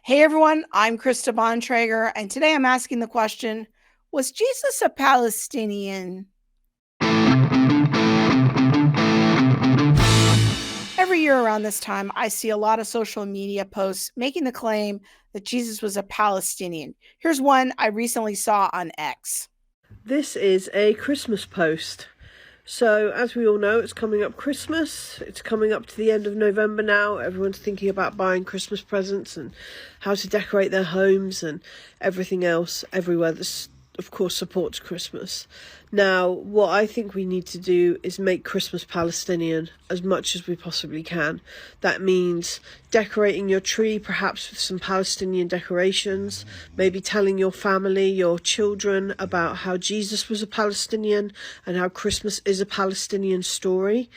Hey everyone, I'm Krista Bontrager, and today I'm asking the question, was Jesus a Palestinian? Every year around this time, I see a lot of social media posts making the claim that Jesus was a Palestinian. Here's one I recently saw on X. This is a Christmas post. So, as we all know, it's coming up Christmas. It's coming up to the end of November now. Everyone's thinking about buying Christmas presents and how to decorate their homes and everything else everywhere that's, of course, supports Christmas. Now, what I think we need to do is make Christmas Palestinian as much as we possibly can. That means decorating your tree, perhaps with some Palestinian decorations, maybe telling your family, your children about how Jesus was a Palestinian and how Christmas is a Palestinian story.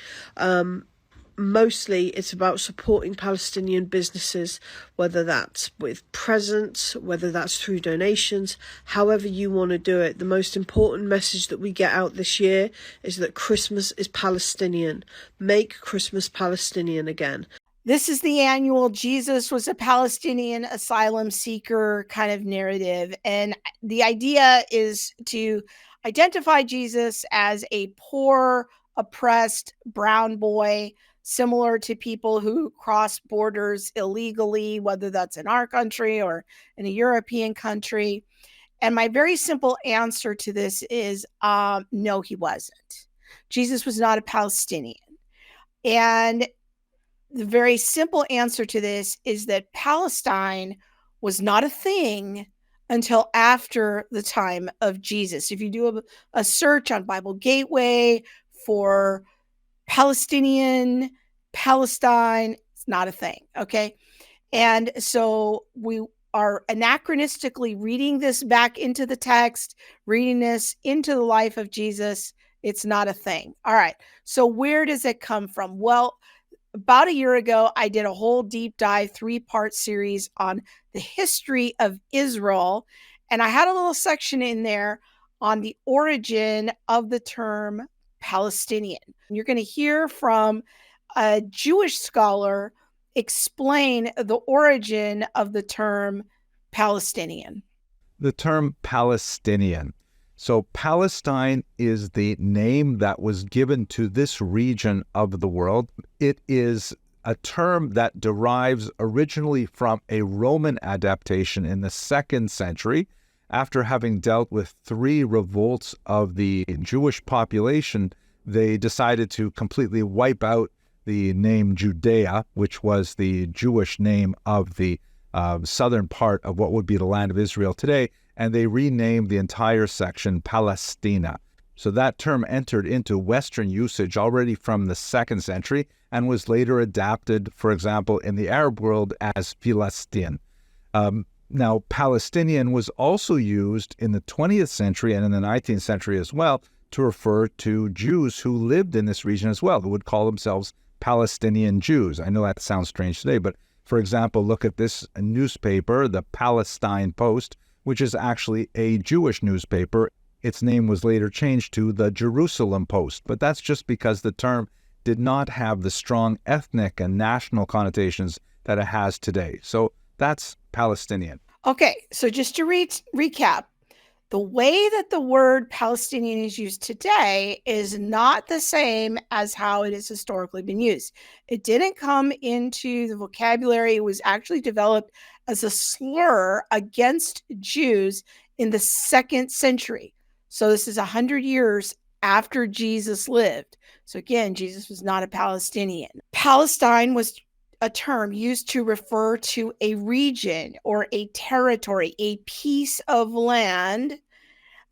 Mostly it's about supporting Palestinian businesses, whether that's with presents, whether that's through donations, however you want to do it. The most important message that we get out this year is that Christmas is Palestinian. Make Christmas Palestinian again. This is the annual Jesus was a Palestinian asylum seeker kind of narrative. And the idea is to identify Jesus as a poor, oppressed brown boy, similar to people who cross borders illegally, whether that's in our country or in a European country. And my very simple answer to this is no, he wasn't. Jesus was not a Palestinian. And the very simple answer to this is that Palestine was not a thing until after the time of Jesus. If you do a search on Bible Gateway for Palestinian, Palestine, it's not a thing. Okay. And so we are anachronistically reading this back into the text, reading this into the life of Jesus. It's not a thing. All right. So where does it come from? Well, about a year ago, I did a whole deep dive 3-part series on the history of Israel. And I had a little section in there on the origin of the term Palestinian. You're going to hear from a Jewish scholar explain the origin of the term Palestinian. The term Palestinian. So Palestine is the name that was given to this region of the world. It is a term that derives originally from a Roman adaptation in the 2nd century. After having dealt with 3 revolts of the Jewish population, they decided to completely wipe out the name Judea, which was the Jewish name of the southern part of what would be the land of Israel today, and they renamed the entire section Palestina. So that term entered into Western usage already from the 2nd century and was later adapted, for example, in the Arab world as Philistin. Now, Palestinian was also used in the 20th century and in the 19th century as well to refer to Jews who lived in this region as well, who would call themselves Palestinian Jews. I know that sounds strange today, but for example, look at this newspaper, the Palestine Post, which is actually a Jewish newspaper. Its name was later changed to the Jerusalem Post, but that's just because the term did not have the strong ethnic and national connotations that it has today. So that's Palestinian. Okay, so just to recap, the way that the word Palestinian is used today is not the same as how it has historically been used. It didn't come into the vocabulary. It was actually developed as a slur against Jews in the 2nd century. So this is 100 years after Jesus lived. So again, Jesus was not a Palestinian. Palestine was a term used to refer to a region or a territory, a piece of land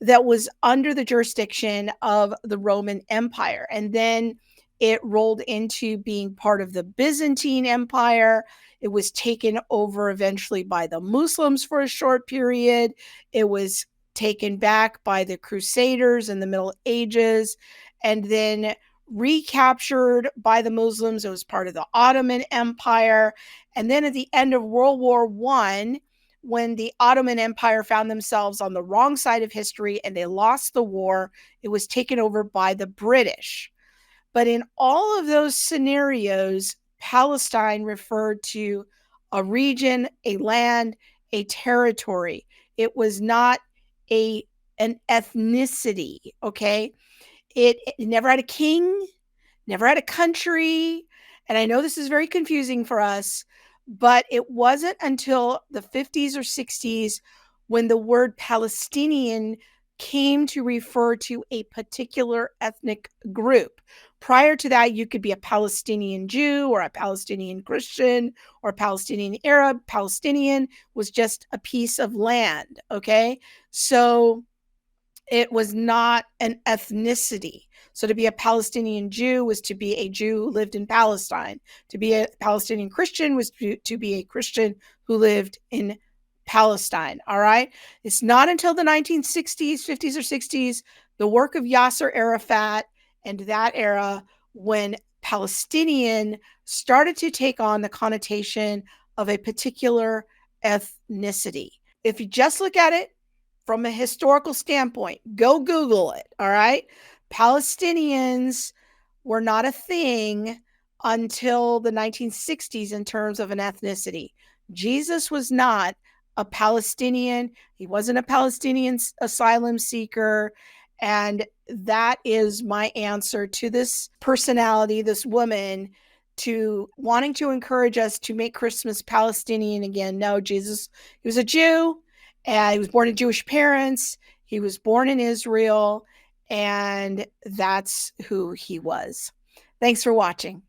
that was under the jurisdiction of the Roman Empire. And then it rolled into being part of the Byzantine Empire. It was taken over eventually by the Muslims for a short period. It was taken back by the Crusaders in the Middle Ages, and then recaptured by the Muslims. It was part of the Ottoman Empire. And then at the end of World War I, when the Ottoman Empire found themselves on the wrong side of history and they lost the war, it was taken over by the British. But in all of those scenarios, Palestine referred to a region, a land, a territory. It was not an ethnicity, okay? It never had a king, never had a country. And I know this is very confusing for us, but it wasn't until the 50s or 60s when the word Palestinian came to refer to a particular ethnic group. Prior to that, you could be a Palestinian Jew or a Palestinian Christian or a Palestinian Arab. Palestinian was just a piece of land, okay? So it was not an ethnicity. So to be a Palestinian Jew was to be a Jew who lived in Palestine. To be a Palestinian Christian was to be a Christian who lived in Palestine. All right. It's not until the 1960s, 50s, or 60s, the work of Yasser Arafat and that era, when Palestinian started to take on the connotation of a particular ethnicity. If you just look at it from a historical standpoint, go Google it. All right. Palestinians were not a thing until the 1960s in terms of an ethnicity. Jesus was not a Palestinian. He wasn't a Palestinian asylum seeker. And that is my answer to this personality, this woman, to wanting to encourage us to make Christmas Palestinian again. No, Jesus, he was a Jew. He was born to Jewish parents. He was born in Israel. And that's who he was. Thanks for watching.